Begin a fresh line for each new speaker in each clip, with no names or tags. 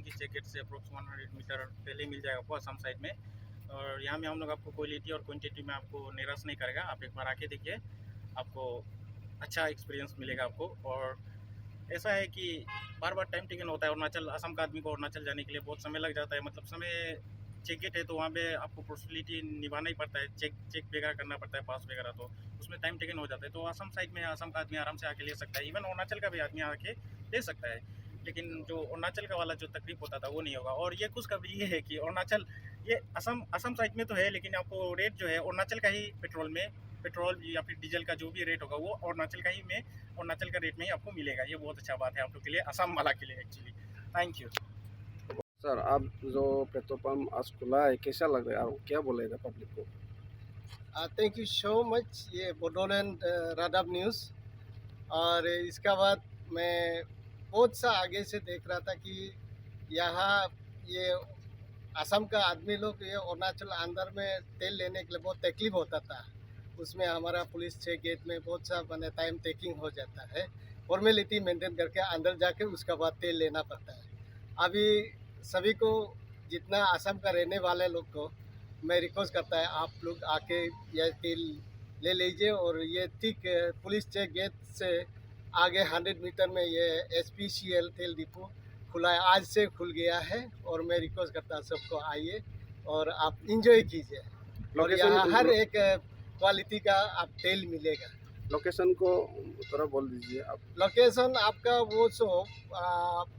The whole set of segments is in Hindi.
होलोंगी चेक गेट से अप्रोक्स 100 मीटर पहले मिल जाएगा आपको असम साइड में। और यहाँ में हम लोग आपको क्वालिटी और क्वांटिटी में आपको निराश नहीं करेगा। आप एक बार आके देखिए, आपको अच्छा एक्सपीरियंस मिलेगा आपको। और ऐसा है कि बार बार टाइम टेकन होता है। अरुणाचल, असम का आदमी को अरुणाचल जाने के लिए बहुत समय लग जाता है। मतलब समय चेक गेट है तो वहाँ पे आपको पर्सनलिटी निभाना ही पड़ता है, चेक वगैरह करना पड़ता है, पास वगैरह, तो उसमें टाइम टेकन हो जाता है। तो असम साइड में असम का आदमी आराम से आके ले सकता है, इवन अरुणाचल का भी आदमी आके ले सकता है। लेकिन जो अरुणाचल का वाला जो तकलीफ होता था वो नहीं होगा। और ये खुशखबरी ये है कि अरुणाचल, ये असम साइड में तो है, लेकिन आपको रेट जो है अरुणाचल का ही पेट्रोल या फिर डीजल का जो भी रेट होगा वो अरुणाचल का रेट में ही आपको मिलेगा। ये बहुत अच्छा बात है आप लोग के लिए, असम वाला के लिए एक्चुअली। Thank you
sir. अब जो पेट्रोल पंप आज खुला है कैसा लग रहा है, आप क्या बोलेगा पब्लिक को?
थैंक यू सो मच, ये बोडोलैंड रादाब न्यूज़। और इसका बाद मैं बहुत सा आगे से देख रहा था कि यहाँ ये असम का आदमी लोग ये अरुणाचल अंदर में तेल लेने के लिए बहुत तकलीफ होता था। उसमें हमारा पुलिस चेक गेट में बहुत सा मैंने टाइम टेकिंग हो जाता है, फॉर्मेलिटी मेंटेन करके अंदर जाके उसका बाद तेल लेना पड़ता है। अभी सभी को, जितना असम का रहने वाले लोग को मैं रिक्वेस्ट करता है, आप लोग आके यह तेल ले लीजिए। और ये ठीक पुलिस चेक गेट से आगे 100 मीटर में ये SPCL तेल डिपो खुला है, आज से खुल गया है। और मैं रिक्वेस्ट करता हूँ सबको आइए और आप इंजॉय कीजिए। और यहाँ हर एक क्वालिटी का आप तेल मिलेगा।
लोकेशन को थोड़ा बोल दीजिए आप।
लोकेशन आपका वो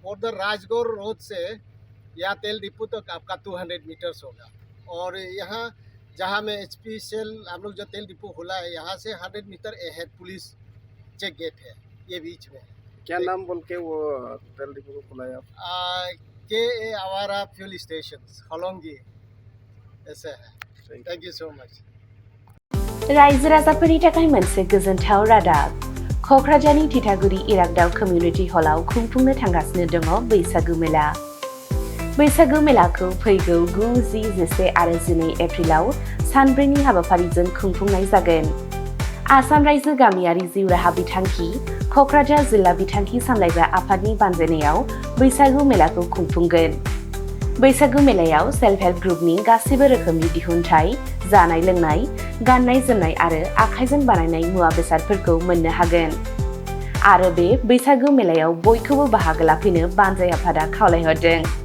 बॉर्डर राजगौर रोड से यहाँ तेल डिपो तक आपका 200 मीटर्स होगा। और यहाँ जहाँ में SPCL हम लोग जो तेल डिपो खुला है, यहाँ से 100 metre ahead police check gate है, ये बीच में।
क्या नाम बोल के वो तेल डिपो को खुला है आप?
KA आवारा फ्यूल स्टेशन होलोंगी, ऐसा है। Thank you so much.
रायजो राजाफोरनि थाखाय मोनसे गोजोनथाव रादाब। कक्राझारनि थिथागुरि इरागदाव कमिउनिटि हलाव खुंफुंनो थांगासिनो दङ बैसागु मेला। बैसागु मेलाखौ फैगौ 9, 10, 11 आरो 12 एप्रिलाव सानब्रैनि हाबाफारिजों खुंफुंनाय जागोन। आसाम रायजो गामियारि जिउ राहा बिथांखि, कक्राझार जिल्ला बिथांखि सामलायग्रा आफादनि बानजायनायाव बैसागु मेलाखौ खुंफुंगोन। बैसागु मेलायाव सेल्फ हेल्प ग्रुपनि गासिबो रोखोमनि दिहुनथाय, जानाय लोंनाय, गाननाय जोमनाय आरो आखाइजों बानायनाय मुवा बेसादफोरखौ मोननो हागोन। आरो बे बैसागु मेलायाव बयखौबो बाहागो लाफैनो बानजाय आफादा खावलायहरदों।